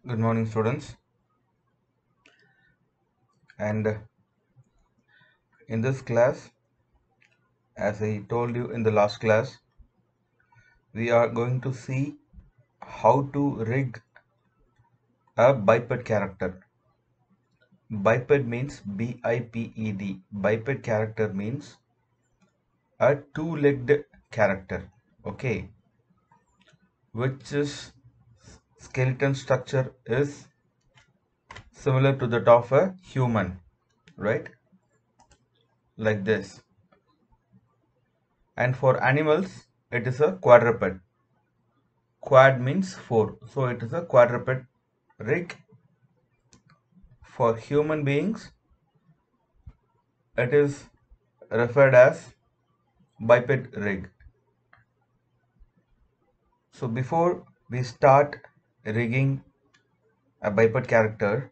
Good morning, students. And in this class, as I told you in the last class, we are going to see how to rig a biped character. Biped means B-I-P-E-D. Biped character means a two-legged character, okay, which is skeleton structure is similar to that of a human, right? Like this. And for animals, it is a quadruped. Quad means 4, so it is a quadruped rig. For human beings, it is referred as biped rig. So before we start rigging a biped character,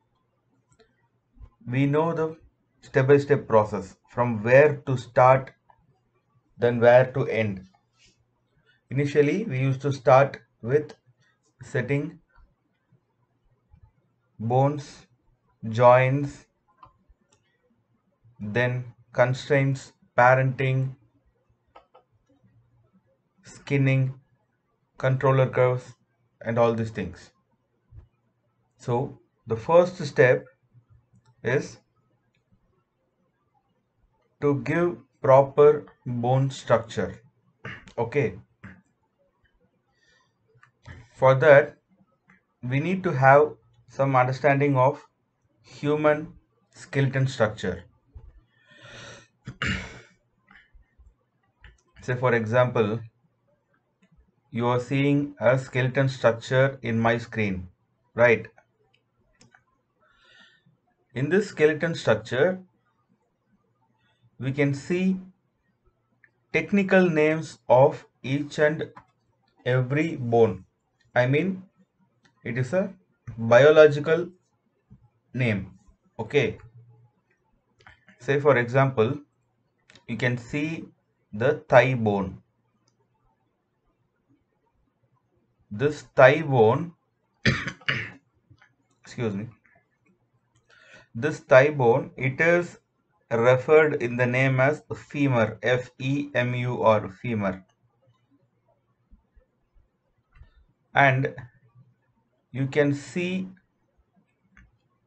we know the step-by-step process from where to start, then where to end. Initially, we used to start with setting bones, joints, then constraints, parenting, skinning, controller curves, and all these things. So the first step is to give proper bone structure. Okay, for that we need to have some understanding of human skeleton structure. Say for example, you are seeing a skeleton structure in my screen, right? In this skeleton structure, we can see technical names of each and every bone. I mean, it is a biological name. Okay, say for example, you can see the thigh bone. This thigh bone, excuse me, this thigh bone, it is referred in the name as femur, F-E-M-U-R, femur. And you can see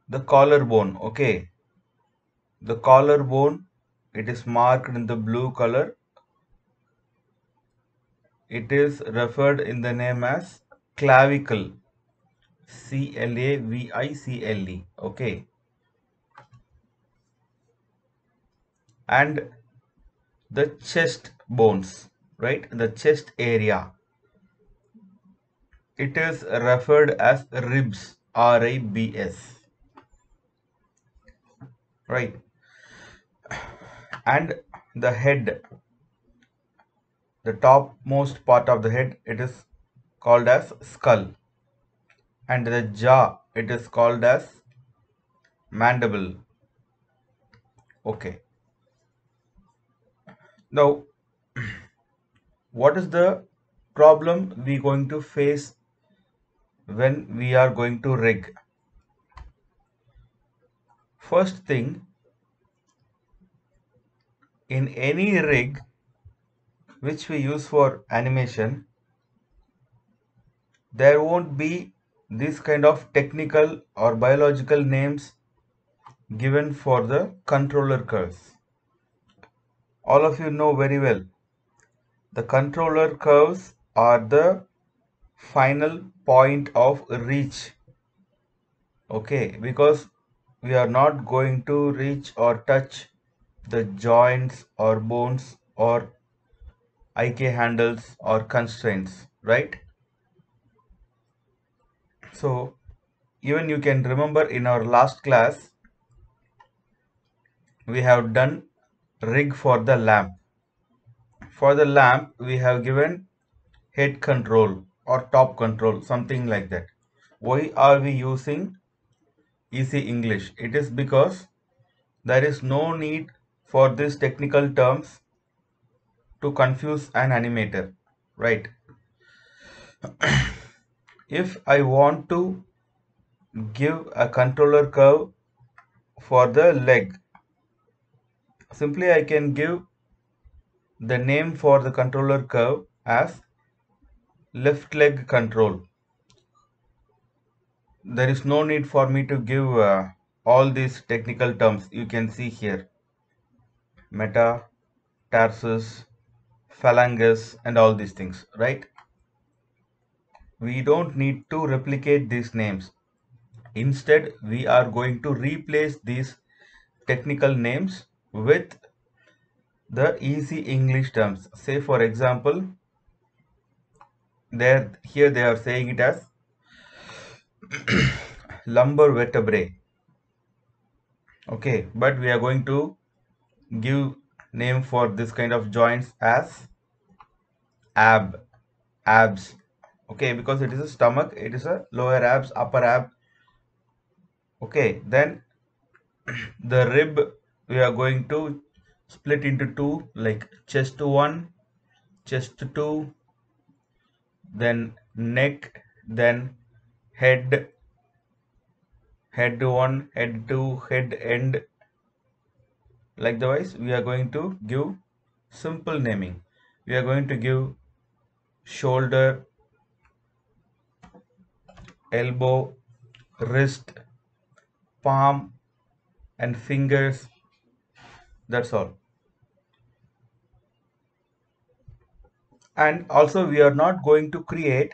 the collarbone, okay. The collarbone, it is marked in the blue color. It is referred in the name as clavicle, C-L-A-V-I-C-L-E, okay. And the chest bones, right, the chest area, it is referred as ribs, R-I-B-S, right. And the head, the topmost part of the head, it is called as skull. And the jaw, it is called as mandible, okay. Now what is the problem we going to face when we are going to rig? First thing, in any rig which we use for animation, there won't be this kind of technical or biological names given for the controller curves. All of you know very well, the controller curves are the final point of reach, okay, because we are not going to reach or touch the joints or bones or IK handles or constraints, right? So even you can remember in our last class, we have done rig for the lamp. For the lamp, we have given head control or top control, something like that. Why are we using easy English? It is because there is no need for these technical terms to confuse an animator, right? If I want to give a controller curve for the leg. Simply I can give the name for the controller curve as left leg control. There is no need for me to give all these technical terms you can see here: meta, tarsus, phalanges, and all these things, right? We don't need to replicate these names. Instead, we are going to replace these technical names with the easy English terms. Say for example, here they are saying it as lumbar vertebrae. Okay, but we are going to give name for this kind of joints as abs. Okay, because it is a stomach, it is a lower abs, upper ab. Okay, then the rib we are going to split into two, like chest 1, chest 2, then neck, then head, head 1, head 2, head end. Likewise, we are going to give simple naming. We are going to give shoulder, elbow, wrist, palm, and fingers. That's all. And also we are not going to create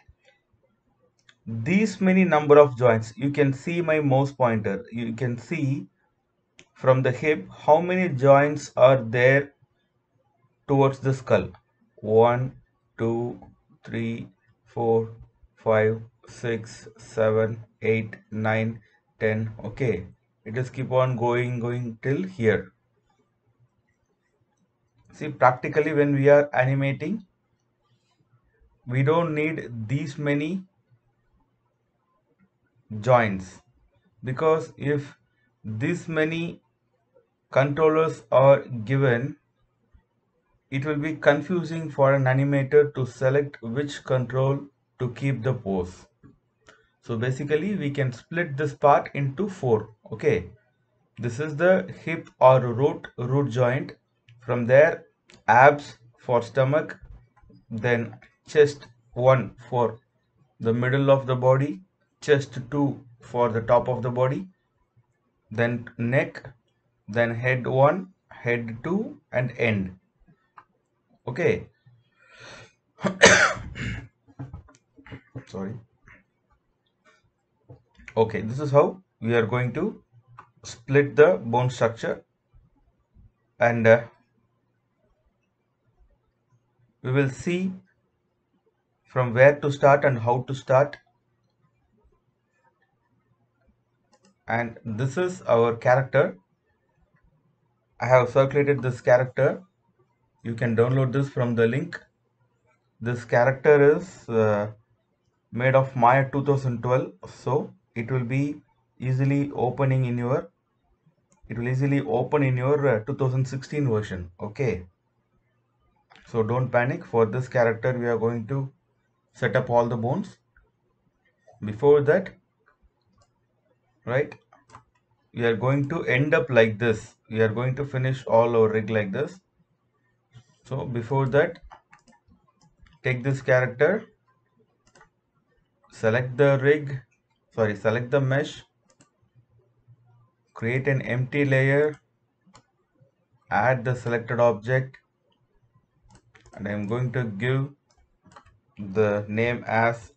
these many number of joints. You can see my mouse pointer. You can see from the hip how many joints are there towards the skull. 1, 2, 3, 4, 5, 6, 7, 8, 9, 10. Okay, it just keep on going till here. See, practically when we are animating, we don't need these many joints, because if this many controllers are given, it will be confusing for an animator to select which control to keep the pose. So basically we can split this part into 4. Okay, this is the hip or root joint. From there, abs for stomach, then chest 1 for the middle of the body, chest 2 for the top of the body, then neck, then head 1, head 2, and end. Okay, sorry. Okay, this is how we are going to split the bone structure, and we will see from where to start and how to start. And this is our character. I have circulated this character. You can download this from the link. This character is made of Maya 2012, so it will be easily opening in your 2016 version. Okay, so don't panic. For this character we are going to set up all the bones. Before that, right, we are going to end up like this. We are going to finish all our rig like this. So before that, take this character, select the mesh, create an empty layer, add the selected object, and I'm going to give the name as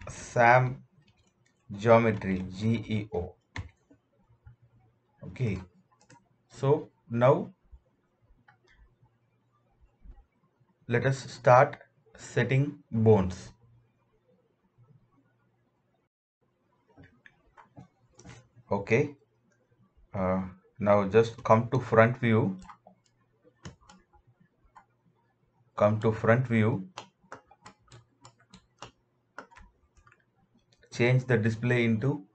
Sam Geometry, GEO. Okay, so now let us start setting bones. Okay, now just come to front view. Change the display into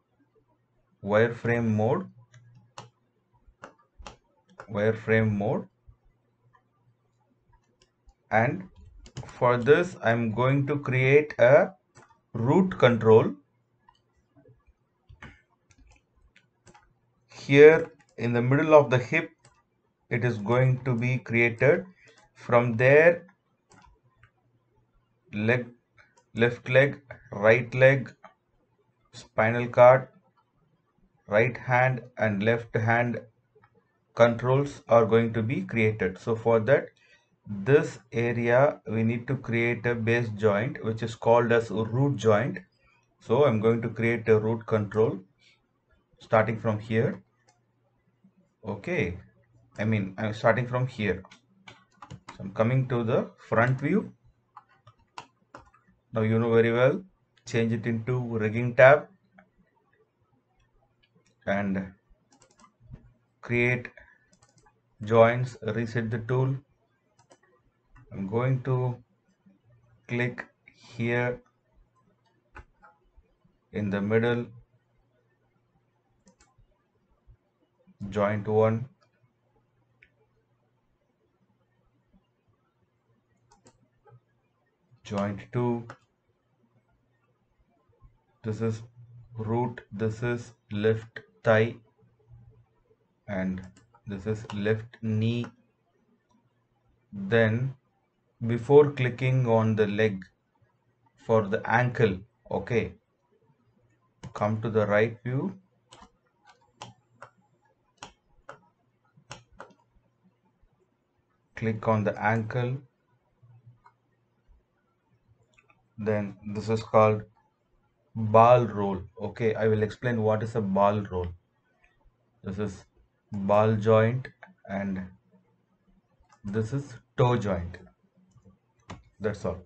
wireframe mode, and for this I'm going to create a root control. here in the middle of the hip it is going to be created. From there, leg, left leg, right leg, spinal cord, right hand and left hand controls are going to be created. So for that, this area we need to create a base joint which is called as root joint. So I'm going to create a root control starting from here. Okay, I'm starting from here. So I'm coming to the front view. Now you know very well, change it into rigging tab and create joints, reset the tool. I'm going to click here in the middle, joint 1, joint 2, this is root, this is left thigh and this is left knee. Then before clicking on the leg for the ankle, okay, come to the right view, click on the ankle, then this is called ball roll. Okay, I will explain what is a ball roll. This is ball joint and this is toe joint. That's all.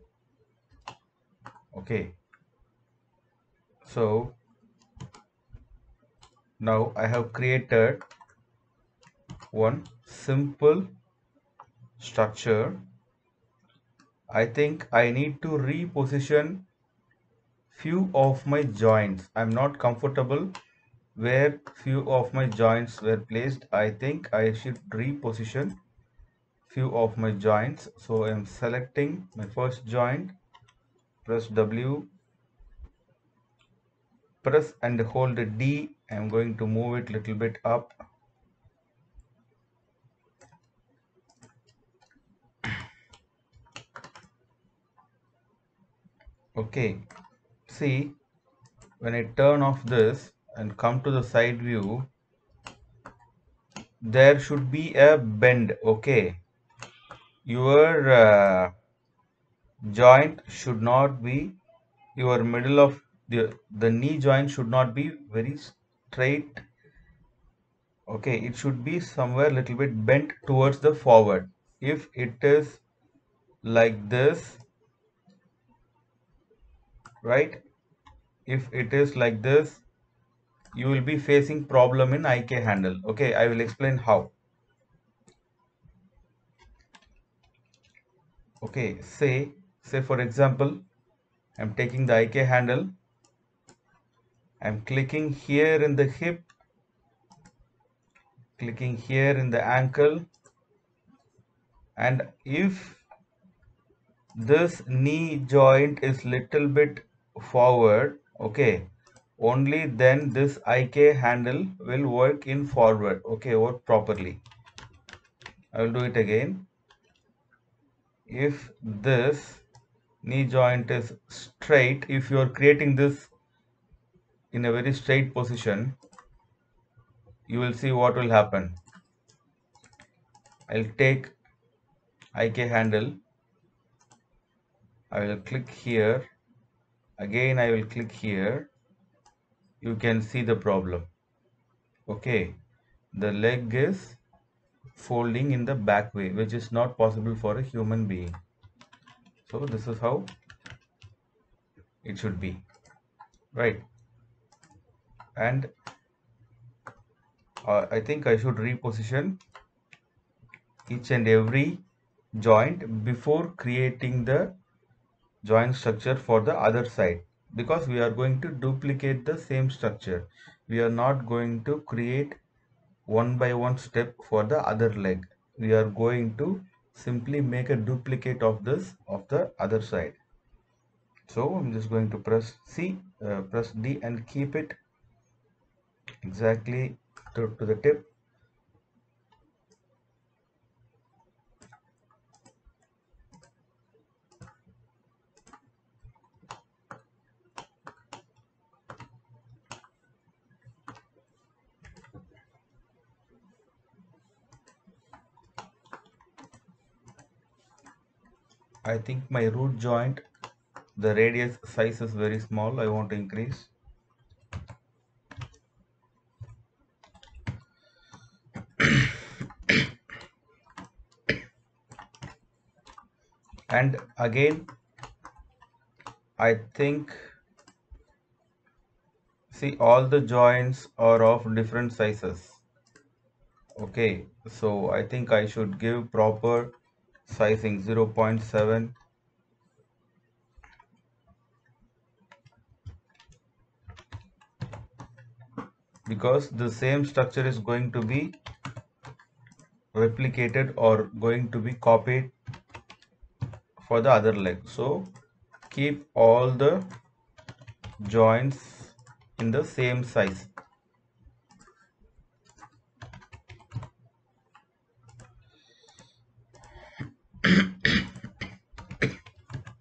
Okay, so now I have created one simple structure. I think I need to reposition few of my joints. I'm not comfortable where few of my joints were placed. I think I should reposition few of my joints. So I'm selecting my first joint, press W, press and hold D. I'm going to move it little bit up. Okay, see, when I turn off this and come to the side view, there should be a bend. Okay, your joint should not be, your middle of the knee joint should not be very straight. Okay, it should be somewhere little bit bent towards the forward. If it is like this, right, if it is like this, you will be facing problem in IK handle. Okay, I will explain how. Okay, say for example, I'm taking the IK handle, I'm clicking here in the hip, clicking here in the ankle, and if this knee joint is little bit forward, okay, only then this IK handle will work in forward. Okay, work properly. I will do it again. If this knee joint is straight, if you are creating this in a very straight position, you will see what will happen. I'll take IK handle, I will click here, again I will click here, you can see the problem. Okay, the leg is folding in the back way, which is not possible for a human being. So this is how it should be, right? And I think I should reposition each and every joint before creating the joint structure for the other side, because we are going to duplicate the same structure. We are not going to create one by one step for the other leg. We are going to simply make a duplicate of this of the other side. So I'm just going to press D and keep it exactly to the tip. I think my root joint, the radius size is very small. I want to increase. And again, I think, see, all the joints are of different sizes. Okay, so I think I should give proper sizing 0.7, because the same structure is going to be replicated or going to be copied for the other leg. So keep all the joints in the same size.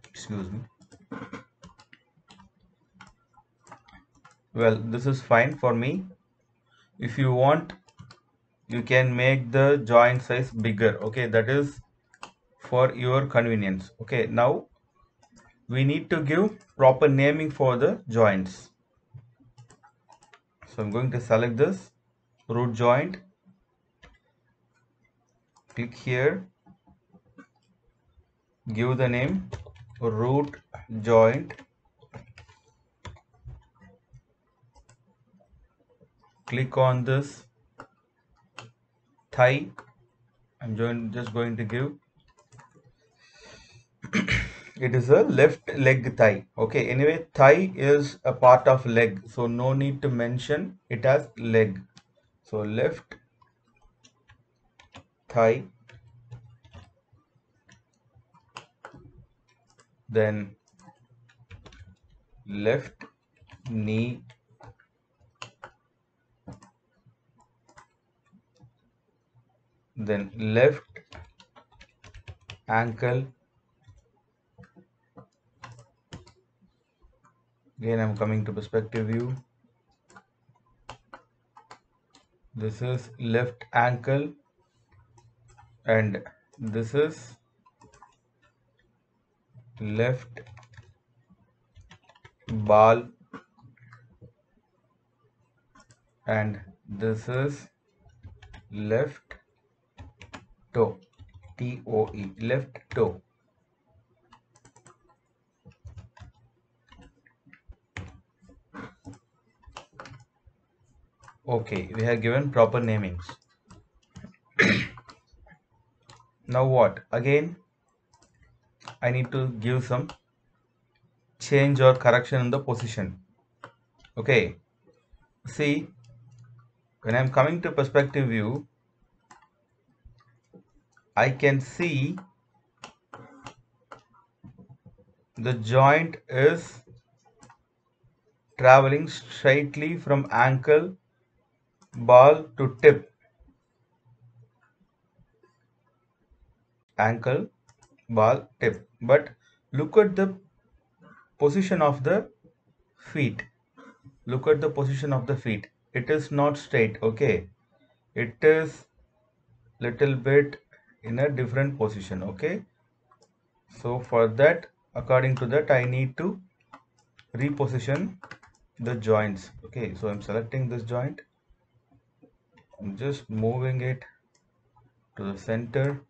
Excuse me. Well, this is fine for me. If you want, you can make the joint size bigger. Okay, that is for your convenience. Okay, now we need to give proper naming for the joints. So I'm going to select this root joint, click here, give the name root joint, click on this thigh. I'm just going to give, it is a left leg thigh. Okay, anyway, thigh is a part of leg, so no need to mention it as leg. So left thigh, then left knee, then left ankle. Again, I'm coming to perspective view. This is left ankle, and this is left ball, and this is left toe, toe, left toe. Okay, we have given proper namings. Now what? Again, I need to give some change or correction in the position. Okay, see, when I'm coming to perspective view, I can see the joint is traveling straightly from ankle, ball to tip. Ankle, ball, tip. But look at the position of the feet. Look at the position of the feet. It is not straight. Okay, it is little bit in a different position. Okay, so for that, according to that, I need to reposition the joints. Okay, so I'm selecting this joint, I'm just moving it to the center,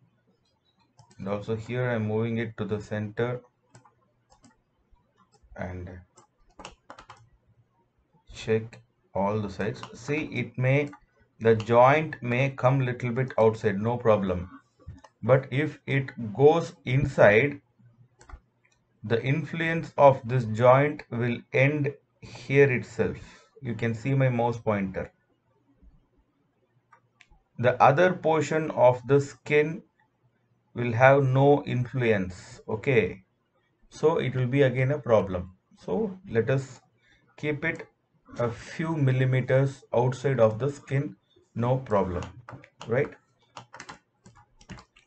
and also here I'm moving it to the center, and check all the sides. See, the joint may come little bit outside, no problem, but if it goes inside, the influence of this joint will end here itself. You can see my mouse pointer. The other portion of the skin will have no influence. Okay, so it will be again a problem. So let us keep it a few millimeters outside of the skin no problem, right?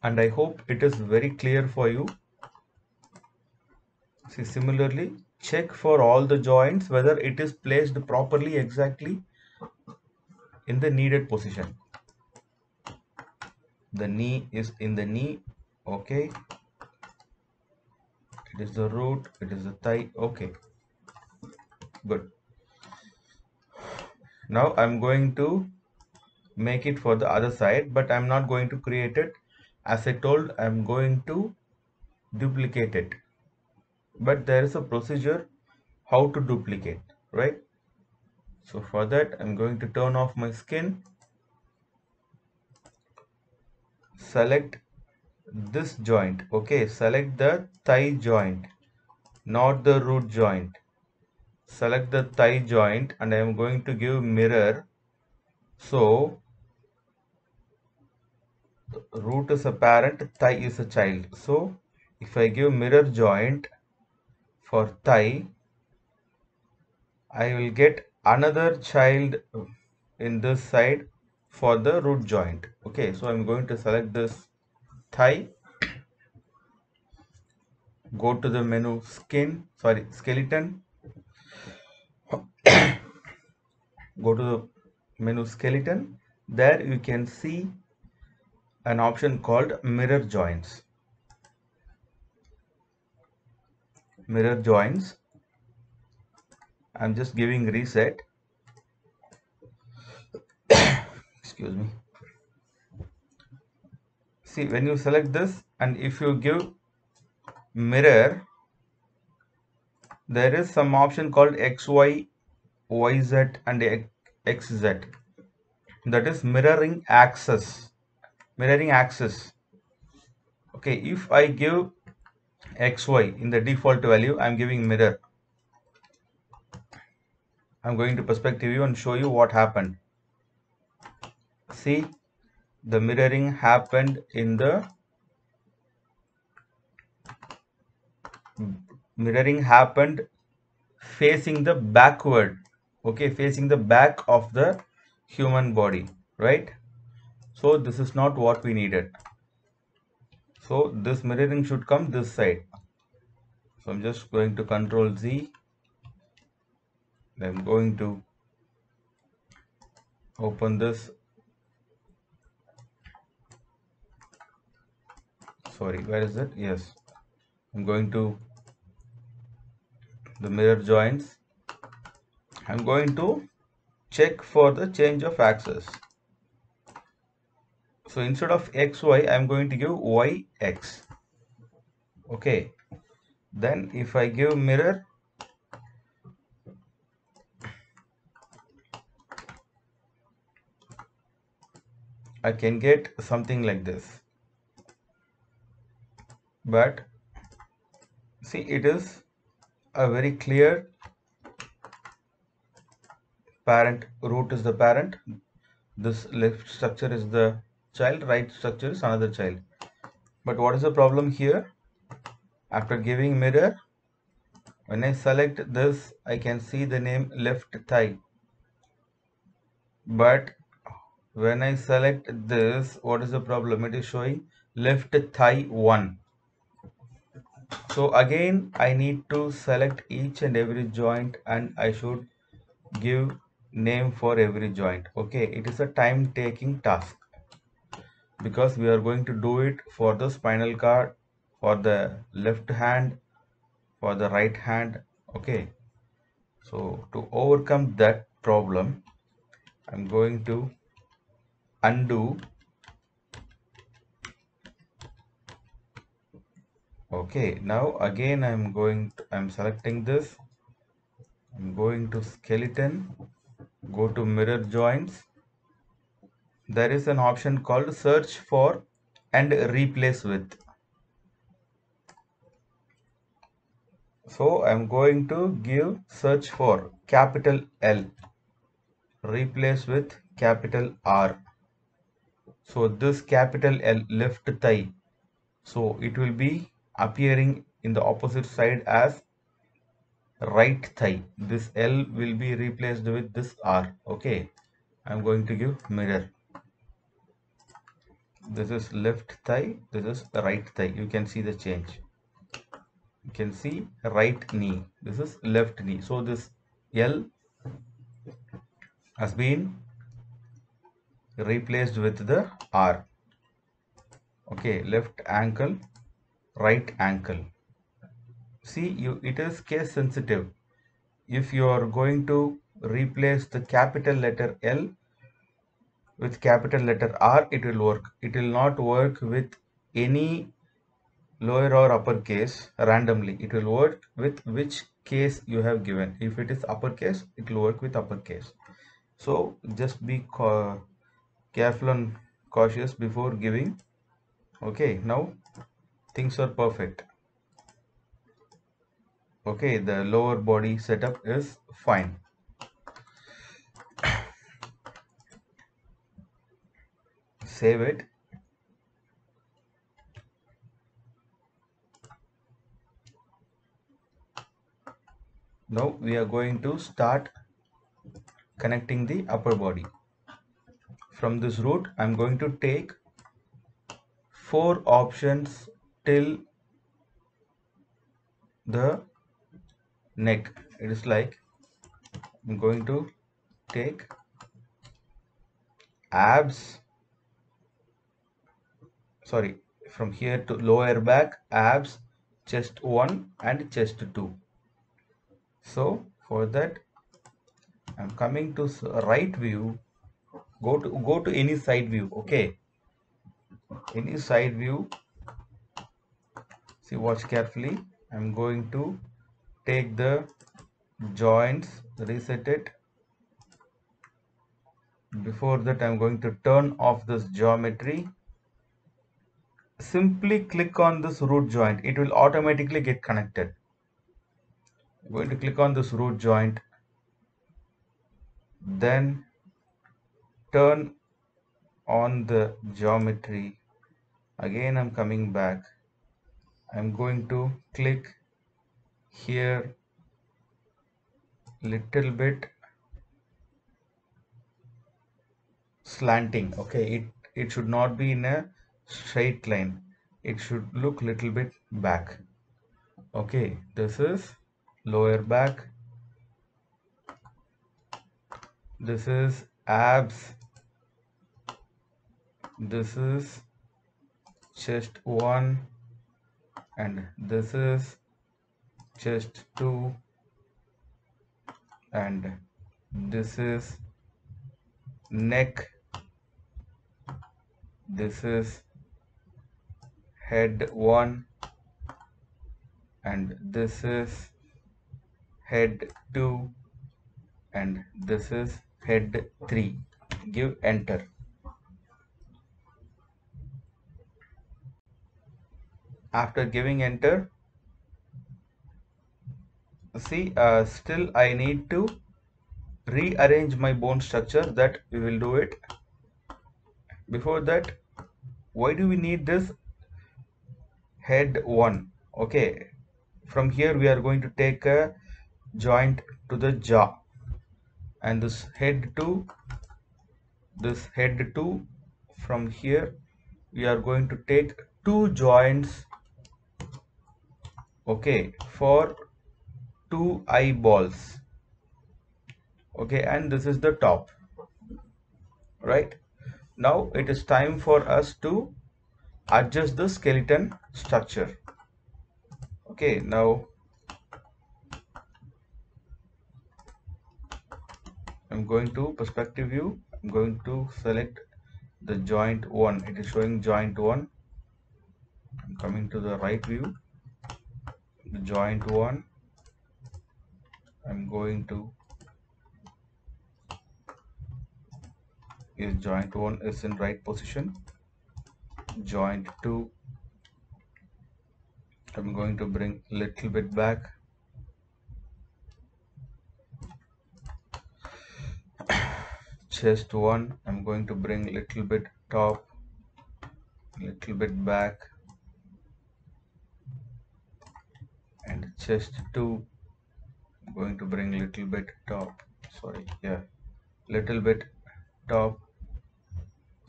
And I hope it is very clear for you. See, similarly, check for all the joints whether it is placed properly exactly in the needed position. The knee is in the knee, okay. It is the root, it is the thigh, okay, good. Now I'm going to make it for the other side, but I'm not going to create it. As I told, I'm going to duplicate it. But there is a procedure how to duplicate, right? So for that, I'm going to turn off my skin, select this joint, okay, select the thigh joint, not the root joint. Select the thigh joint and I am going to give mirror. So root is a parent, thigh is a child. So if I give mirror joint for thigh, I will get another child in this side for the root joint. Okay, so I'm going to select this thigh, go to the menu skeleton, go to the menu skeleton. There you can see an option called mirror joints. Mirror joints. I'm just giving reset. Excuse me. See, when you select this and if you give mirror, there is some option called XY, YZ and XZ. That is mirroring axis. Mirroring axis. Okay, if I give XY in the default value, I'm giving mirror. I'm going to perspective view and show you what happened. See, the mirroring happened in the facing the backward, okay, facing the back of the human body, right? So this is not what we needed. So this mirroring should come this side. So I'm just going to Control Z. I'm going to open this. Sorry, where is it? Yes, I'm going to the mirror joints. I'm going to check for the change of axis. So instead of XY, I'm going to give YX. Okay. Then if I give mirror, I can get something like this. But see, it is a very clear parent. Root is the parent. This left structure is the child, right structure is another child. But what is the problem here? After giving mirror, when I select this, I can see the name left thigh. But when I select this, what is the problem? It is showing left thigh 1. So again, I need to select each and every joint and I should give name for every joint. Okay, it is a time taking task because we are going to do it for the spinal cord, for the left hand, for the right hand. Okay, so to overcome that problem, I'm going to undo. Okay, now again I'm selecting this. I'm going to skeleton, go to mirror joints. There is an option called search for and replace with. So I'm going to give search for capital L, replace with capital R. So this capital L, left thigh, so it will be appearing in the opposite side as right thigh. This L will be replaced with this R. Okay, I'm going to give mirror. This is left thigh, this is right thigh. You can see the change. You can see right knee, this is left knee. So this L has been replaced with the R. Okay, left ankle, right ankle. See, it is case sensitive. If you are going to replace the capital letter L with capital letter R, it will work. It will not work with any lower or uppercase randomly. It will work with which case you have given. If it is uppercase, it will work with uppercase. So just be careful and cautious before giving. Okay, now things are perfect. Okay, the lower body setup is fine. Save it. Now we are going to start connecting the upper body. From this route, I'm going to take 4 options till the neck. It is like I'm going to take abs, sorry, from here to lower back, abs, chest 1 and chest 2. So for that, I'm coming to right view. Go to any side view. Okay, any side view. See, watch carefully. I'm going to take the joints, reset it. Before that, I'm going to turn off this geometry. Simply click on this root joint. It will automatically get connected. I'm going to click on this root joint. Then turn on the geometry. Again, I'm coming back. I'm going to click here little bit slanting. Okay, it should not be in a straight line. It should look little bit back. Okay, this is lower back. This is abs. This is chest 1 and this is chest 2 and this is neck. This is head 1 and this is head 2 and this is head 3. Give enter. After giving enter, see, still I need to rearrange my bone structure. That we will do it. Before that, why do we need this head 1? Okay, from here we are going to take a joint to the jaw and this head 2, from here we are going to take 2 joints, okay, for 2 eyeballs. Okay, and this is the top. Right, now it is time for us to adjust the skeleton structure. Okay, now I'm going to perspective view. I'm going to select the joint 1. It is showing joint 1. I'm coming to the right view, the joint 1. I'm going to, is joint 1 is in right position. Joint 2, I'm going to bring little bit back. Chest 1, I'm going to bring little bit top, little bit back, and chest 2, I'm going to bring little bit top, sorry, yeah, little bit top,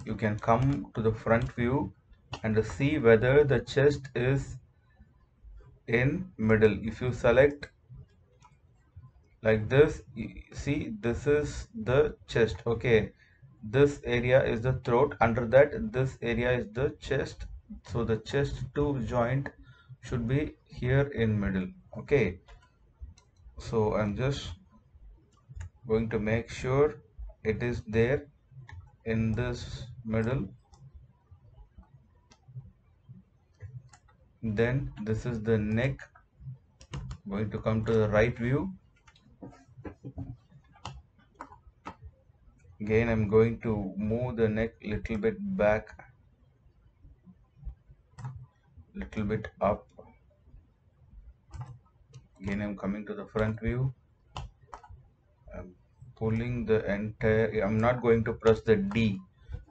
you can come to the front view and see whether the chest is in middle. If you select like this, see, this is the chest. Okay, this area is the throat, under that this area is the chest, so the chest to joint should be here in middle. Okay, so I'm just going to make sure it is there in this middle. Then this is the neck. Going to come to the right view. Again, I'm going to move the neck little bit back, little bit up. Again, I'm coming to the front view. I'm pulling the entire, I'm not going to press the D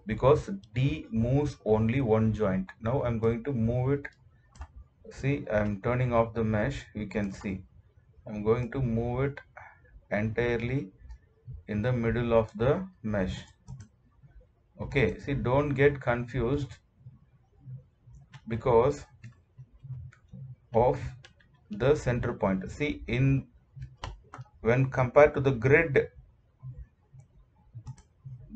because D moves only one joint. Now I'm going to move it. See, I'm turning off the mesh. You can see I'm going to move it entirely in the middle of the mesh. Okay, see, don't get confused because of the center point. See, in when compared to the grid,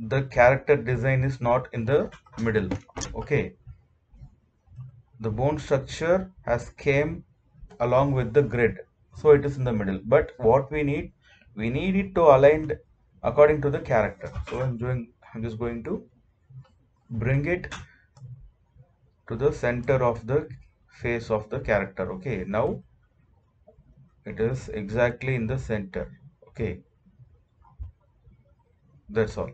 the character design is not in the middle. Okay, the bone structure has came along with the grid, so it is in the middle. But what we need it to align according to the character. So I'm just going to bring it to the center of the face of the character. Okay, now it is exactly in the center. Okay, that's all.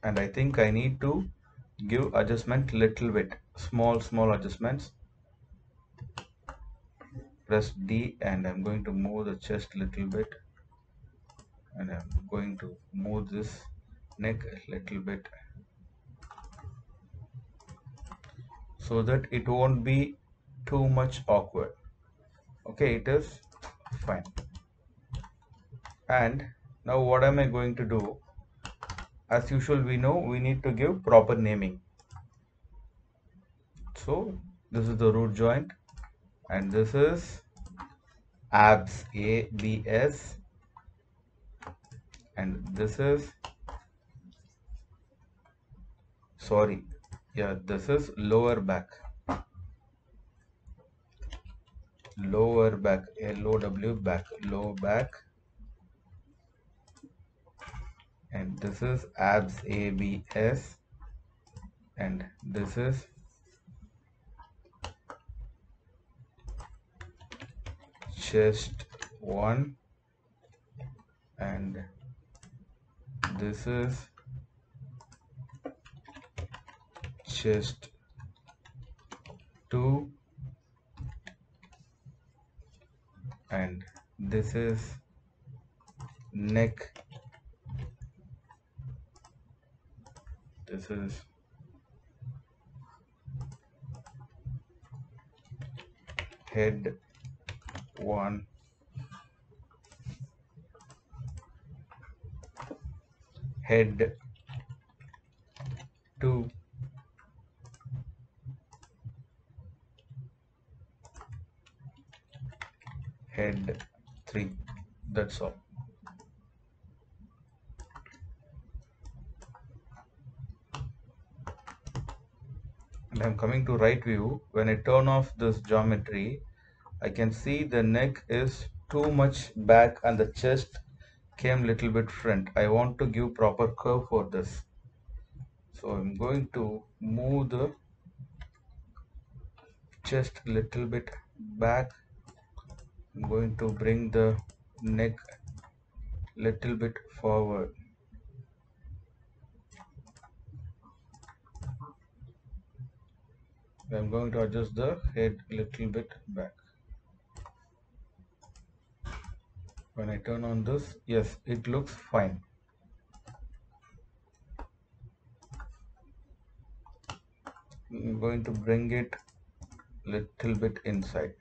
And I think I need to give adjustment little bit, small adjustments. Press D and I'm going to move the chest little bit, and I'm going to move this neck a little bit so that it won't be too much awkward. Okay, it is fine. And now what am I going to do? As usual, we know we need to give proper naming. So this is the root joint and this is abs, ABS, and this is, sorry, yeah, this is lower back, lower back, LOW, back, low back, and this is abs, ABS, and this is chest 1, and this is chest 2, and this is neck, this is head 1, head 2, head 3. That's all. And I'm coming to right view. When I turn off this geometry, I can see the neck is too much back and the chest came little bit front. I want to give proper curve for this. So I'm going to move the chest little bit back. I'm going to bring the neck little bit forward. I'm going to adjust the head little bit back. When I turn on this, yes, it looks fine. I'm going to bring it little bit inside.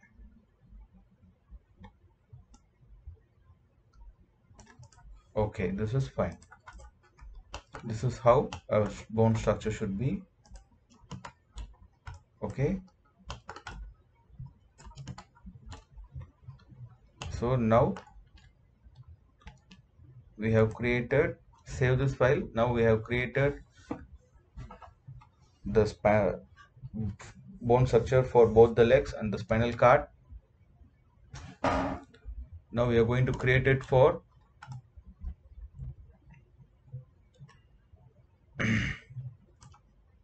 Okay, this is fine. This is how our bone structure should be. Okay, so now we have created, save this file. Now we have created the bone structure for both the legs and the spinal cord. Now we are going to create it for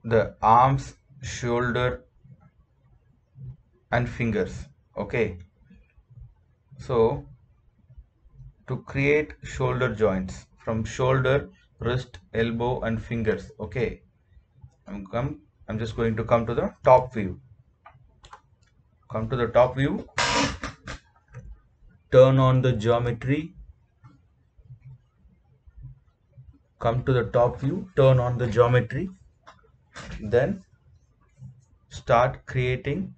the arms, shoulder and fingers. Okay, so to create shoulder joints from shoulder, wrist, elbow and fingers. Okay, I'm just going to come to the top view. Come to the top view, turn on the geometry. Come to the top view, turn on the geometry, then start creating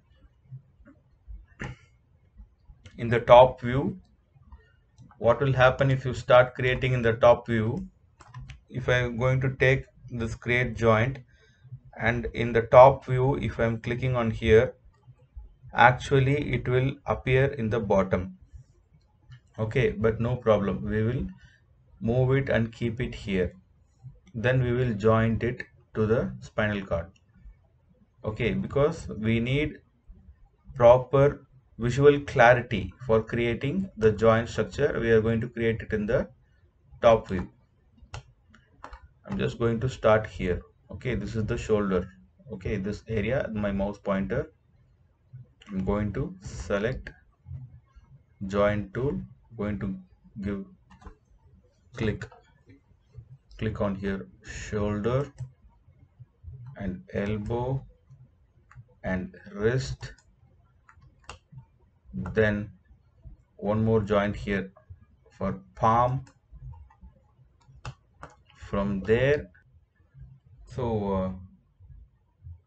in the top view. What will happen if you start creating in the top view? If I'm going to take this create joint, and in the top view, if I'm clicking on here, actually it will appear in the bottom. Okay, but no problem, we will move it and keep it here. Then we will joint it to the spinal cord. Okay, because we need proper visual clarity for creating the joint structure, we are going to create it in the top view. I'm just going to start here. Okay, this is the shoulder. Okay, this area, my mouse pointer, I'm going to select joint tool, going to give click on here, shoulder and elbow and wrist, then one more joint here for palm. From there, so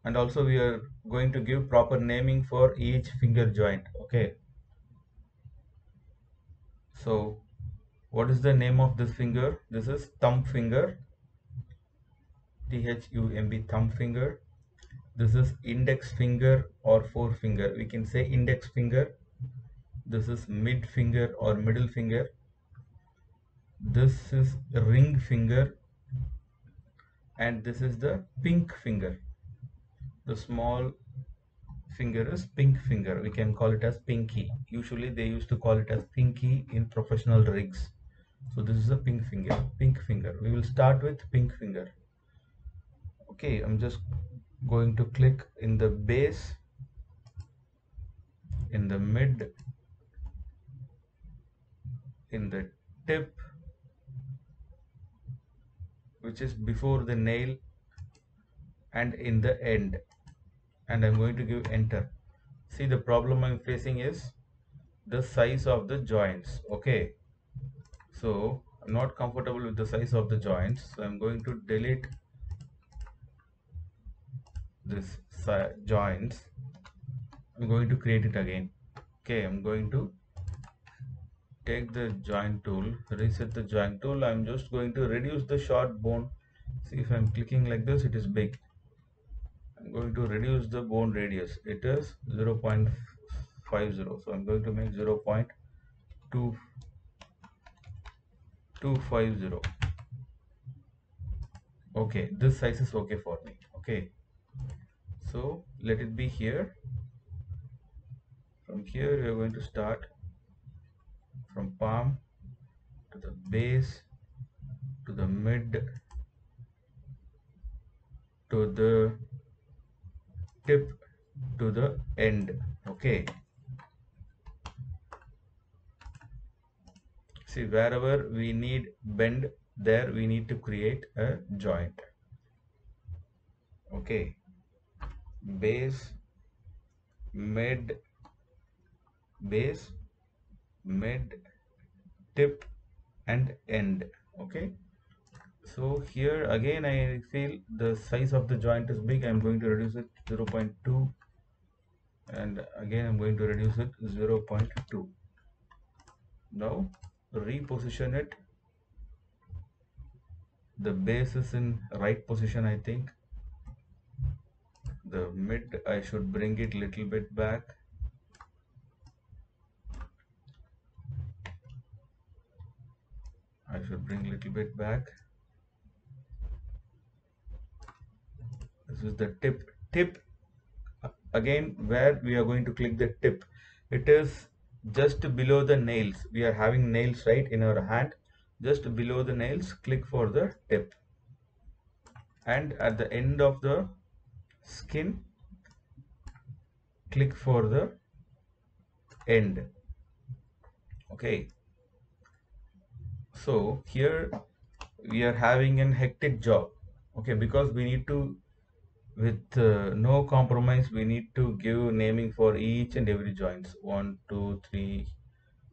and also we are going to give proper naming for each finger joint. Okay, so what is the name of this finger? This is thumb finger, thumb, thumb finger. This is index finger or forefinger, we can say index finger. This is mid finger or middle finger. This is ring finger, and this is the pink finger. The small finger is pink finger, we can call it as pinky. Usually they used to call it as pinky in professional rigs. So this is a pink finger. We will start with pink finger. Okay, I'm just going to click in the base, in the mid, in the tip, which is before the nail, and in the end, and I'm going to give enter. See, the problem I'm facing is the size of the joints. Okay, so I'm not comfortable with the size of the joints, so I'm going to delete this joints. I'm going to create it again. Okay, I'm going to take the joint tool, reset the joint tool. I'm just going to reduce the short bone. See, if I'm clicking like this, it is big. I'm going to reduce the bone radius. It is 0.50, so I'm going to make 0.2250. Okay, this size is okay for me. Okay, so let it be here. From here we are going to start from palm to the base to the mid to the tip to the end. Okay, see, wherever we need bend, there we need to create a joint. Okay, base, mid, base, mid, tip and end. Okay, so here again I feel the size of the joint is big. I'm going to reduce it 0.2, and again I'm going to reduce it 0.2. Now reposition it The base is in right position, I think. The mid, I should bring it little bit back. I should bring little bit back. This is the tip. Tip, again, where we are going to click the tip. It is just below the nails. We are having nails right in our hand. Just below the nails, click for the tip. And at the end of the skin, click for the end. Okay, so here we are having an hectic job. Okay, because we need to, with no compromise, we need to give naming for each and every joints. 1 2 3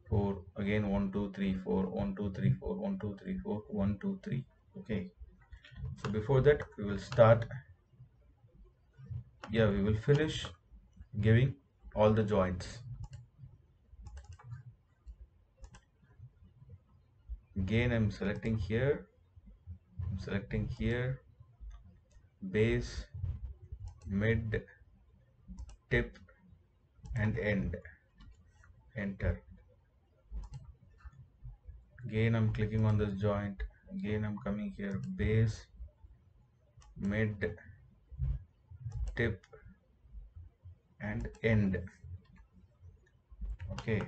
4, again 1 2 3 4, 1 2 3 4, 1 2 3 4, 1 2 3. Okay, so before that we will start, yeah, we will finish giving all the joints. Again, I'm selecting here, base, mid, tip and end. Enter. Again, I'm clicking on this joint. Again, I'm coming here, base, mid, tip and end. Okay,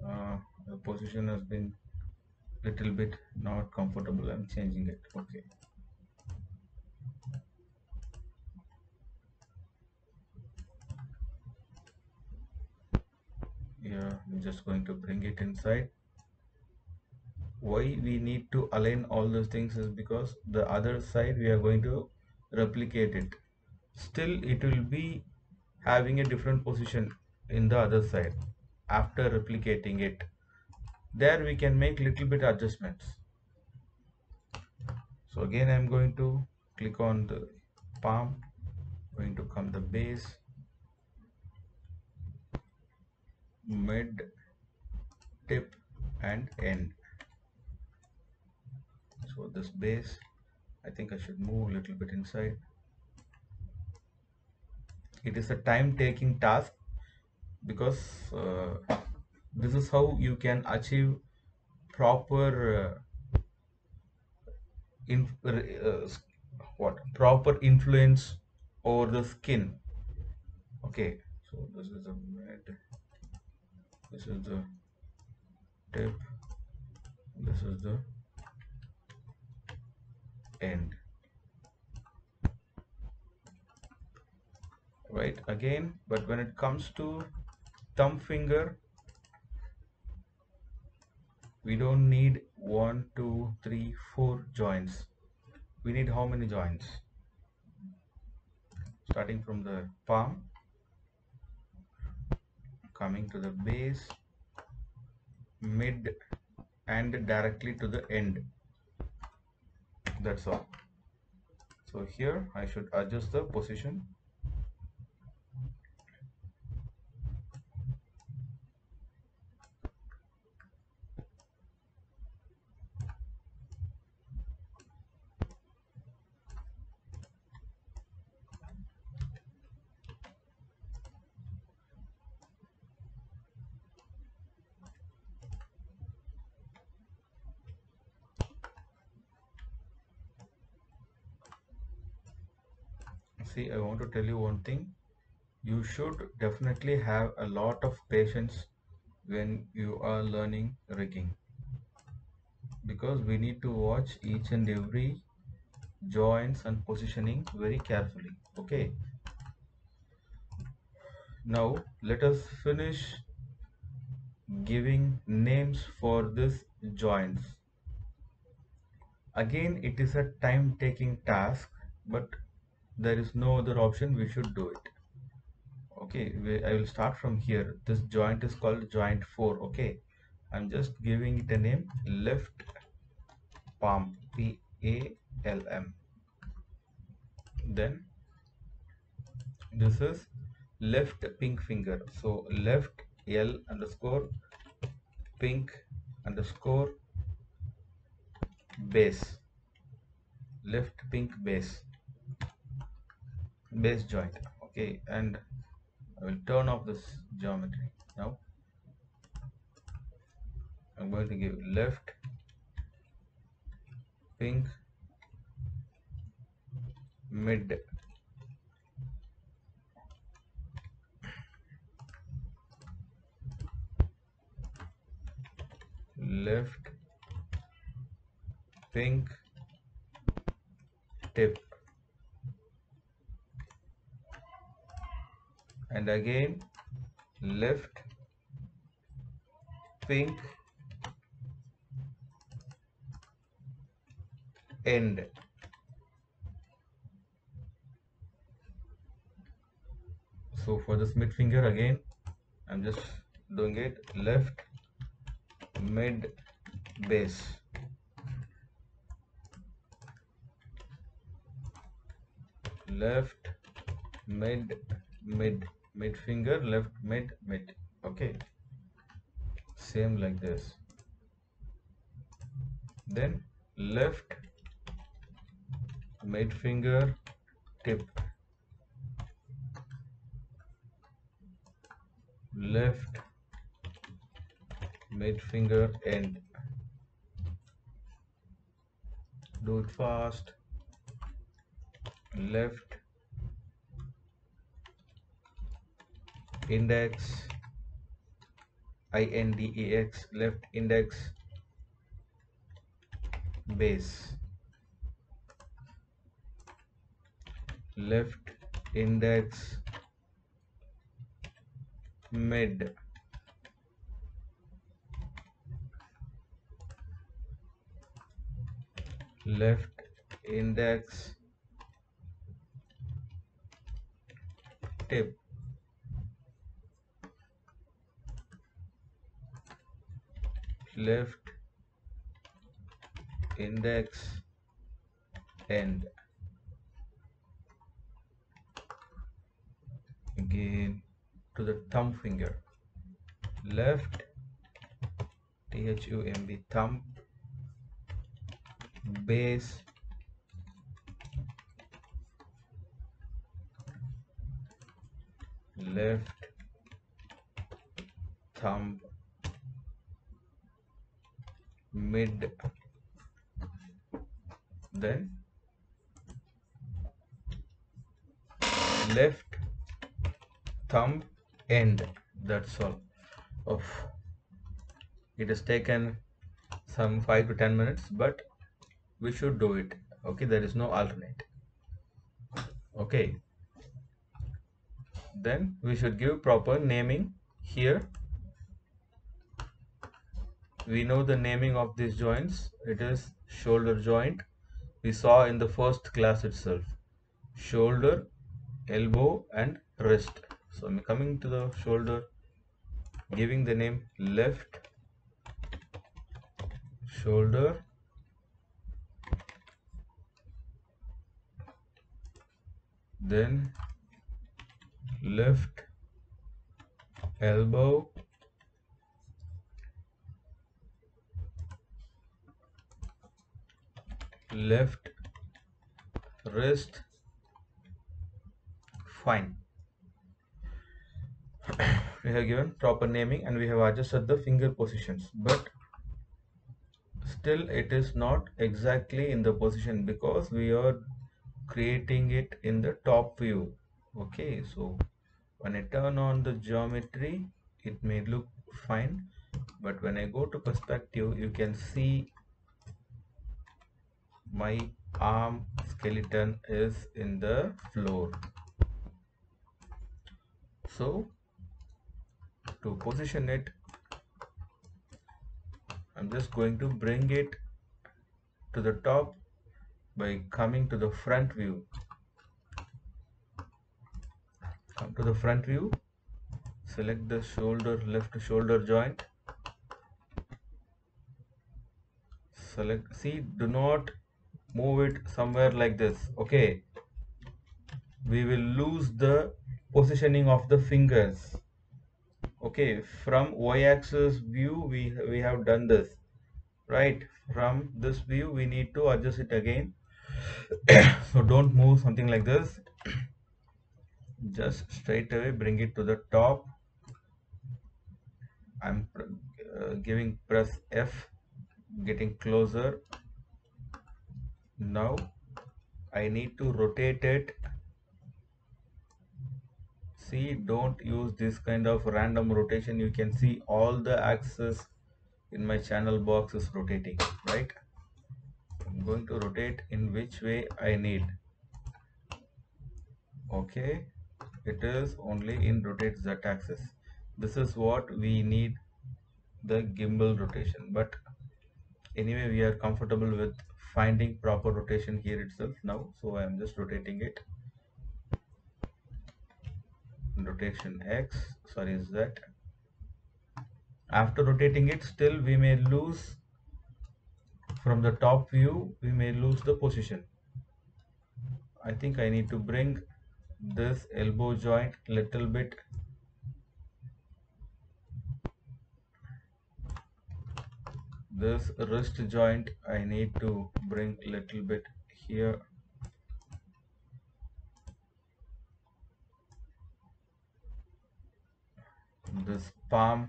the position has been little bit not comfortable. I'm changing it. Okay, yeah, I'm just going to bring it inside. Why we need to align all those things is because the other side we are going to replicate it. Still it will be having a different position in the other side. After replicating it, there we can make little bit adjustments. So again, I'm going to click on the palm, going to come the base, mid, tip and end. So this base, I think I should move a little bit inside. It is a time taking task because this is how you can achieve proper proper influence over the skin. Okay, so this is the mid, this is the tip, this is the end. Right, again, but when it comes to thumb finger, we don't need 1 2 3 4 joints. We need how many joints? Starting from the palm, coming to the base, mid and directly to the end. That's all. So here I should adjust the position. See, I want to tell you one thing. You should definitely have a lot of patience when you are learning rigging, because we need to watch each and every joints and positioning very carefully. Okay, now let us finish giving names for this joints. Again, it is a time taking task, but there is no other option, we should do it. Okay, I will start from here. This joint is called joint 4. Okay, I'm just giving it a name, left palm, PALM. Then this is left pink finger, so left L underscore pink underscore base. left pink base joint. Okay, and I will turn off this geometry. Now I'm going to give left pink mid, left pink tip, and again left pink end. So for this mid finger again, I'm just doing it left mid base, left mid finger, left mid. Okay, same like this. Then left mid finger tip, left mid finger end. Do it fast. Left index, INDEX, left index base, left index mid, left index tip, left index end. Again to the thumb finger, left THUMB thumb base, left thumb mid, then left thumb end. That's all. Of it has taken some 5 to 10 minutes, but we should do it. Okay, there is no alternate. Okay, then we should give proper naming. Here we know the naming of these joints. It is shoulder joint. We saw in the first class itself, shoulder, elbow and wrist. So I'm coming to the shoulder, giving the name left shoulder, then left elbow, left wrist. Fine. We have given proper naming and we have adjusted the finger positions, but still it is not exactly in the position because we are creating it in the top view. Okay, so when I turn on the geometry it may look fine, but when I go to perspective you can see my arm skeleton is in the floor. So to position it, I'm just going to bring it to the top by coming to the front view. Come to the front view, select the shoulder, left shoulder joint, select, see, do not move it somewhere like this. Okay, we will lose the positioning of the fingers. Okay, from y-axis view we have done this, right? From this view we need to adjust it again. So don't move something like this. Just straight away bring it to the top. I'm giving press F, getting closer. Now I need to rotate it. See, don't use this kind of random rotation. You can see all the axes in my channel box is rotating, right? I'm going to rotate in which way I need. Okay, it is only in rotate Z axis. This is what we need, the gimbal rotation. But anyway, we are comfortable with finding proper rotation here itself now. So I am just rotating it. Rotation X, sorry, Z. After rotating it, still we may lose from the top view, we may lose the position. I think I need to bring this elbow joint little bit. This wrist joint I need to bring little bit here. This palm,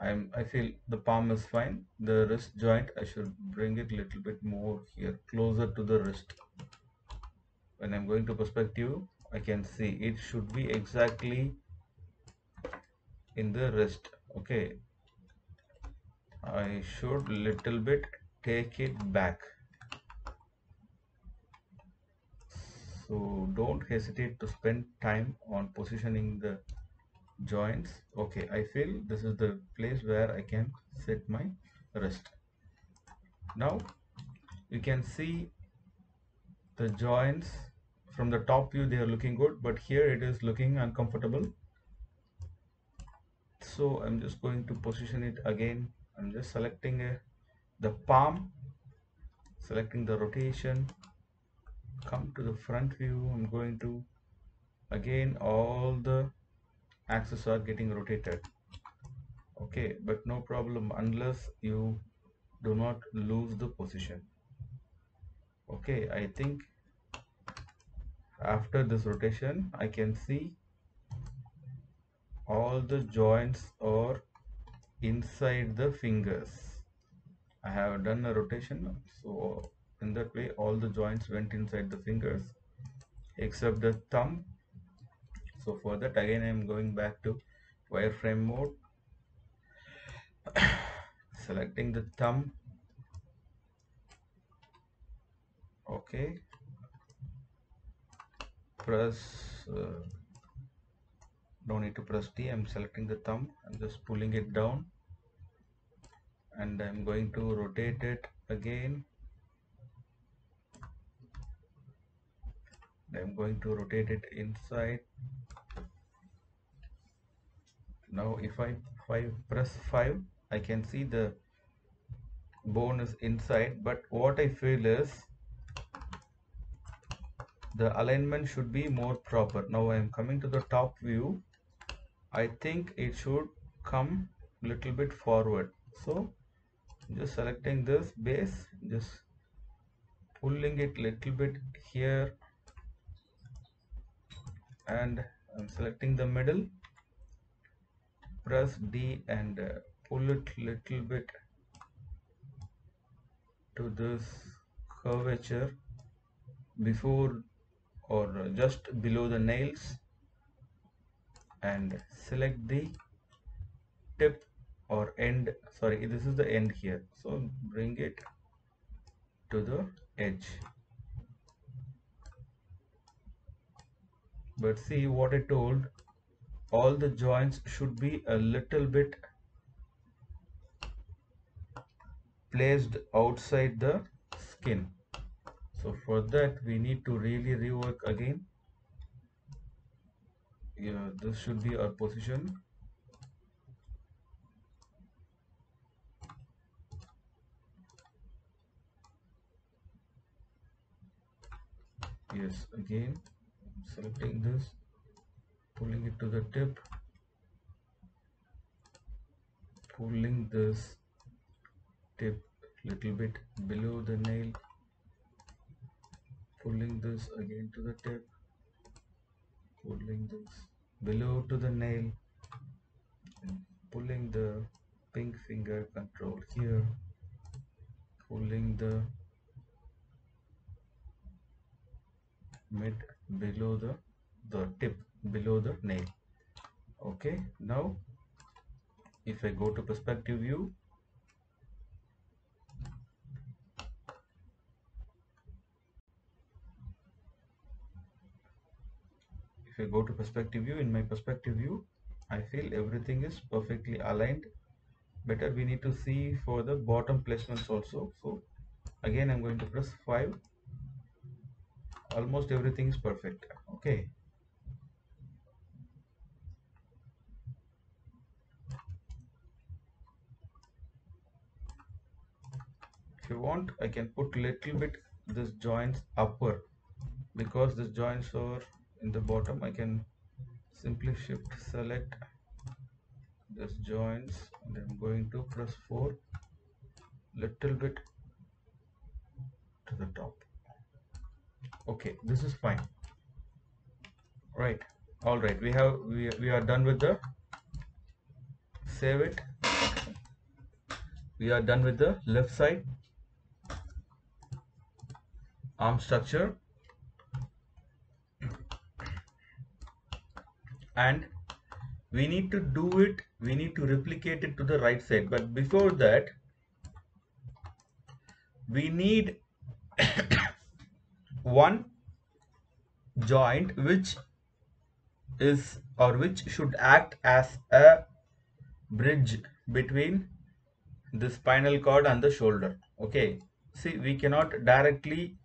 I feel the palm is fine. The wrist joint I should bring it little bit more here, closer to the wrist. When I'm going to perspective, I can see it should be exactly in the wrist. Okay, I should little bit take it back. So don't hesitate to spend time on positioning the joints. Okay, I feel this is the place where I can set my wrist. Now you can see the joints from the top view, they are looking good, but here it is looking uncomfortable. So I'm just going to position it again. I'm just selecting the palm, selecting the rotation, come to the front view. I'm going to again, all the axes are getting rotated. Okay, but no problem unless you do not lose the position. Okay, I think after this rotation I can see all the joints are inside the fingers. I have done a rotation, so in that way all the joints went inside the fingers except the thumb. So for that again I am going back to wireframe mode, selecting the thumb. Okay, press no need to press T. I'm selecting the thumb. I'm just pulling it down and I'm going to rotate it again. I'm going to rotate it inside. Now if I press 5, I can see the bone is inside, but what I feel is the alignment should be more proper. Now I am coming to the top view. I think it should come little bit forward. So just selecting this base, just pulling it little bit here, and I'm selecting the middle, press D and pull it little bit to this curvature before or just below the nails, and select the tip or end. Sorry, this is the end here, so bring it to the edge. But see what I told, all the joints should be a little bit placed outside the skin. So for that we need to really rework again. Yeah, this should be our position. Yes, again selecting this, pulling it to the tip, pulling this tip little bit below the nail, pulling this again to the tip, pulling this below to the nail, pulling the pink finger control here, pulling the mid below the tip, below the nail. Okay, now if I go to perspective view, in my perspective view, I feel everything is perfectly aligned. Better we need to see for the bottom placements also. So again I'm going to press 5. Almost everything is perfect. Okay, if you want I can put little bit this joints upper, because this joints are in the bottom. I can simply shift select this joints and I'm going to press 4 little bit to the top. Okay, this is fine. Right, all right, we are done with the save it. We are done with the left side arm structure, and we need to do it, we need to replicate it to the right side. But before that we need one joint which is, or which should act as a bridge between the spinal cord and the shoulder. Okay, see, we cannot directly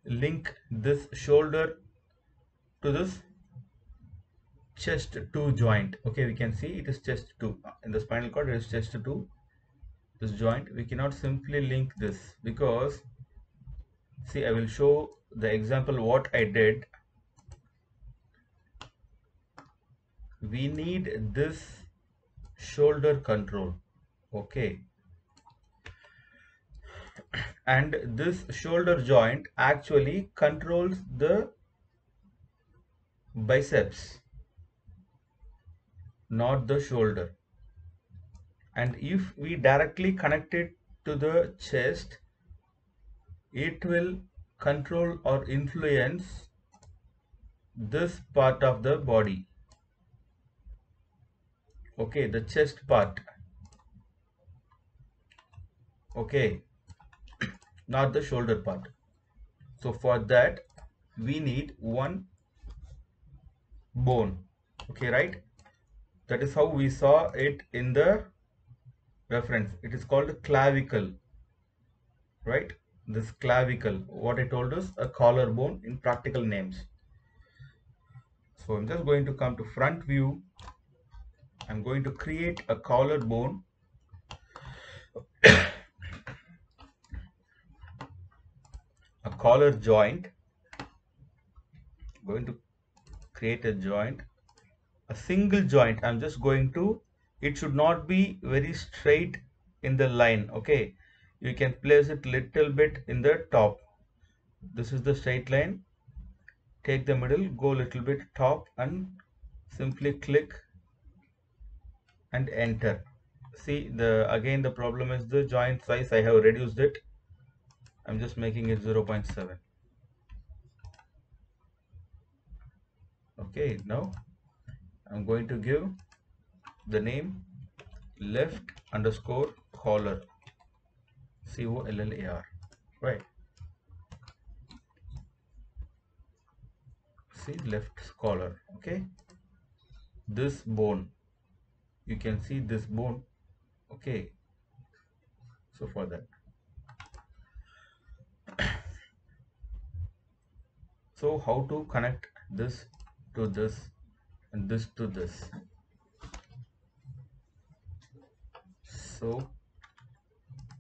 link this shoulder to this chest 2 joint. Okay, we can see it is chest 2 in the spinal cord. It is chest 2, this joint. We cannot simply link this, because see, I will show the example what I did. We need this shoulder control. Okay, and this shoulder joint actually controls the biceps, not the shoulder. And if we directly connect it to the chest, it will control or influence this part of the body. Okay, the chest part. Okay, not the shoulder part. So for that we need one bone. Okay, right? That is how we saw it in the reference. It is called clavicle, right? This clavicle, what I told us, a collarbone in practical names. So I'm just going to come to front view. I'm going to create a collarbone, a collar joint. I'm going to create a joint, a single joint. I'm just going to, it should not be very straight in the line. Okay, you can place it little bit in the top. This is the straight line. Take the middle, go little bit top, and simply click and enter. See, again the problem is the joint size. I have reduced it. I'm just making it 0.7. Okay, now I'm going to give the name left underscore collar, collar, right? See, left collar. Okay, this bone, you can see this bone. Okay, so for that, so how to connect this to this and this to this? So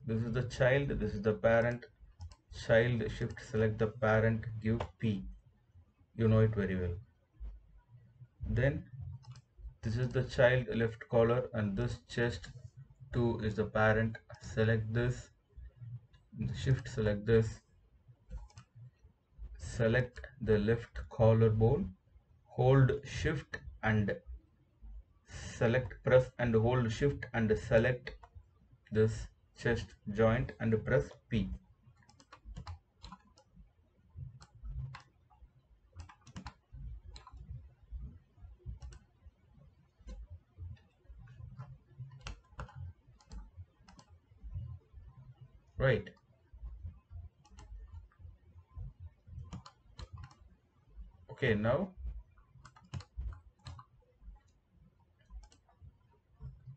this is the child, this is the parent. Child, shift select the parent, give P. You know it very well. Then this is the child, left collar, and this chest 2 is the parent. Select this, shift select this, select the left collarbone, hold shift and press and hold shift and select this chest joint and press P. Right. Okay, now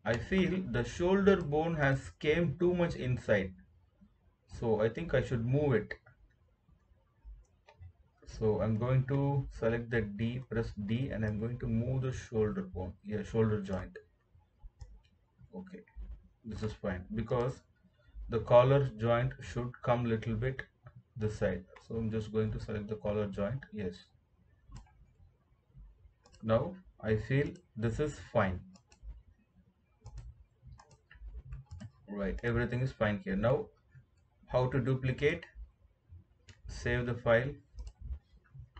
I feel the shoulder bone has came too much inside. So I think I should move it. So I'm going to select the D, press D, and I'm going to move the shoulder bone, yeah, shoulder joint. Okay, this is fine because the collar joint should come little bit this side. So I'm just going to select the collar joint. Yes. Now I feel this is fine. Right, everything is fine here. Now how to duplicate? Save the file.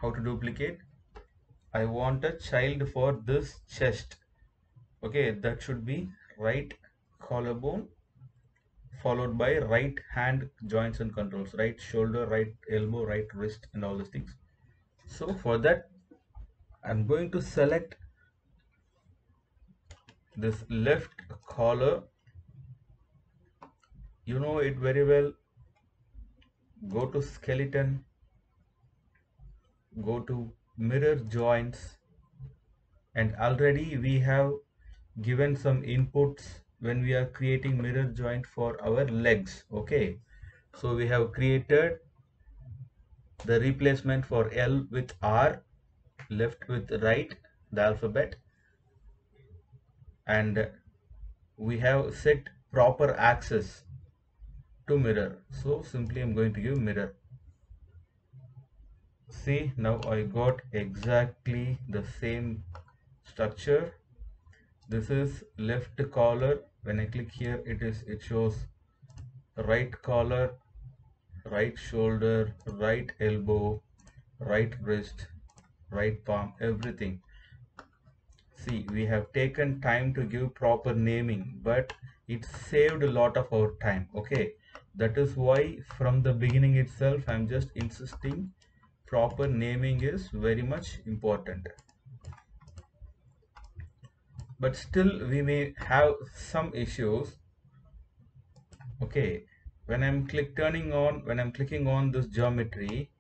How to duplicate? I want a child for this chest. Okay, that should be right collarbone followed by right hand joints and controls, right shoulder, right elbow, right wrist, and all these things. So for that, I'm going to select this left collar. You know it very well. Go to skeleton, go to mirror joints, and already we have given some inputs when we are creating mirror joint for our legs. Okay, so we have created the replacement for L with R, left with right, the alphabet, and we have set proper access to mirror. So simply I'm going to give mirror. See, now I got exactly the same structure. This is left collar. When I click here, it shows right collar, right shoulder, right elbow, right wrist, right palm, everything. See, we have taken time to give proper naming, but it saved a lot of our time. Okay, that is why from the beginning itself I'm just insisting proper naming is very much important. But still we may have some issues. Okay, when I'm clicking on this geometry,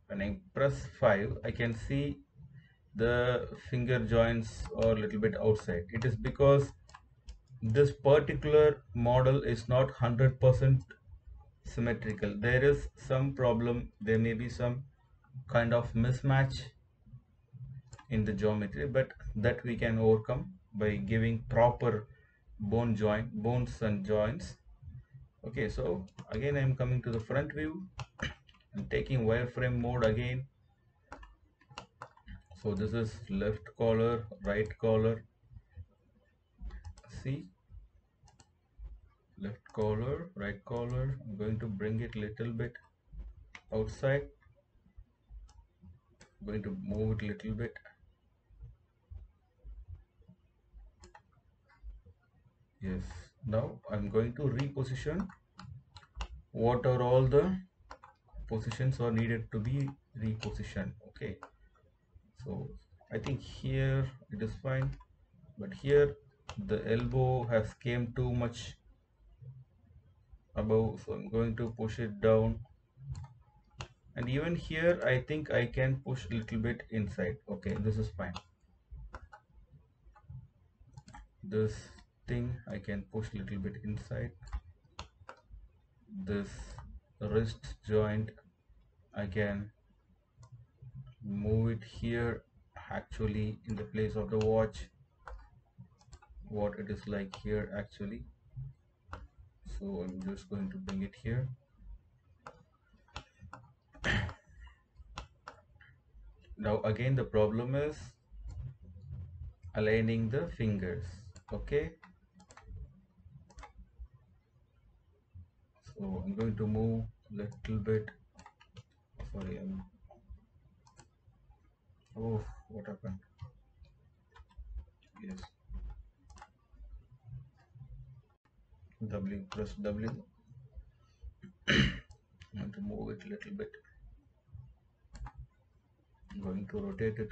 when I press 5, I can see the finger joints are a little bit outside. It is because this particular model is not 100% symmetrical. There is some problem. There may be some kind of mismatch in the geometry, but that we can overcome by giving proper bones and joints. Okay, so again I'm coming to the front view. I'm taking wireframe mode again. So this is left collar, right collar. See, left collar, right collar. I'm going to bring it little bit outside. I'm going to move it little bit. Yes. Now I'm going to reposition. What are all the positions are needed to be repositioned? Okay. So I think here it is fine, but here the elbow has came too much above, so I'm going to push it down. And even here I think I can push a little bit inside. Okay, this is fine. This thing I can push a little bit inside. This wrist joint I can move it here, actually in the place of the watch, what it is like here actually. So I'm just going to bring it here. Now again the problem is aligning the fingers. Okay, so I'm going to move little bit. Sorry, Oh, what happened? Yes, W, press W. I'm going to move it a little bit. I'm going to rotate it.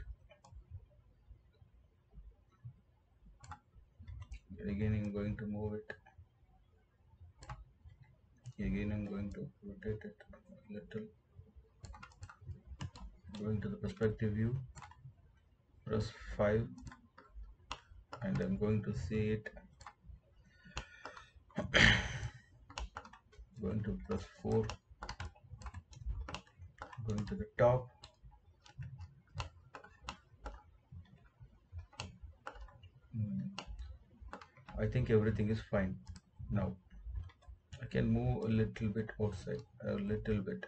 Again, I'm going to move it. Again, I'm going to rotate it a little. Going to the perspective view. Press 5, and I'm going to see it. Going to press 4. Going to the top. I think everything is fine. Now I can move a little bit outside, a little bit.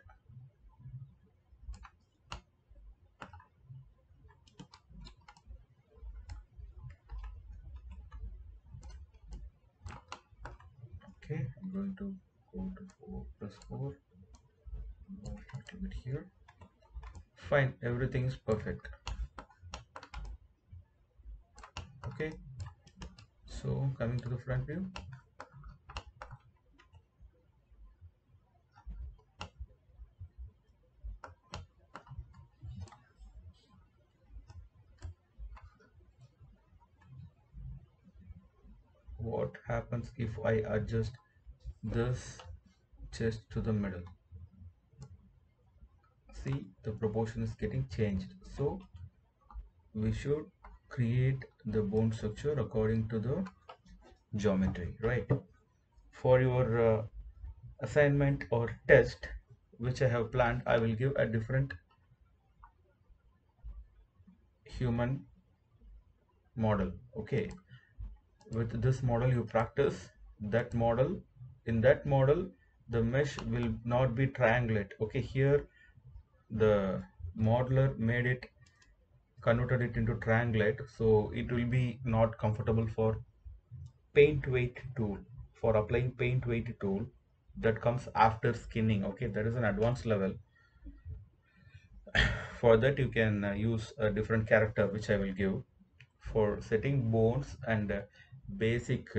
Okay, I'm going to go to 4, press 4, move a little bit here. Fine, everything is perfect. Okay, so coming to the front view. What happens if I adjust this chest to the middle? See, the proportion is getting changed. So we should create the bone structure according to the geometry, right? For your assignment or test which I have planned, I will give a different human model. Okay, with this model you practice that model. In that model the mesh will not be triangulate. Okay, here the modeler made it, converted it into triangulate, so it will be not comfortable for paint weight tool, for applying paint weight tool that comes after skinning. Okay, that is an advanced level. For that you can use a different character which I will give for setting bones and basic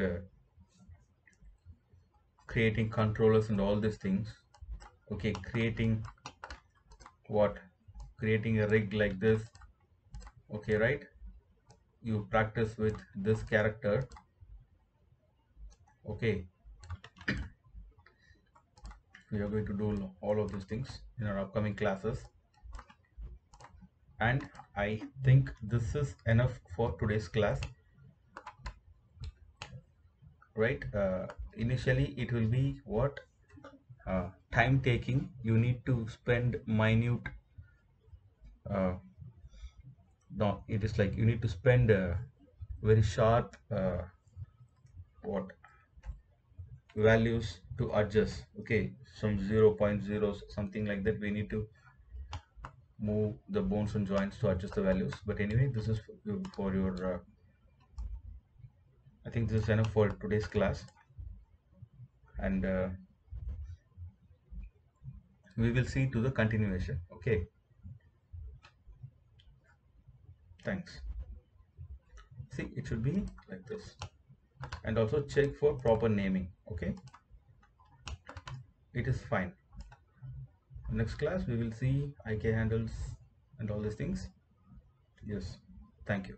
creating controllers and all these things. Okay, creating what, creating a rig like this. Okay, right, you practice with this character. Okay, we are going to do all of these things in our upcoming classes, and I think this is enough for today's class, right? Initially it will be what, time taking. You need to spend minute, uh, no, it is like you need to spend very sharp what values to adjust. Okay, some 0.0 something like that, we need to move the bones and joints to adjust the values. But anyway, this is for your I think this is enough for today's class, and we will see to the continuation. Okay, thanks. See, it should be like this, and also check for proper naming. Okay, it is fine. Next class we will see IK handles and all these things. Yes, thank you.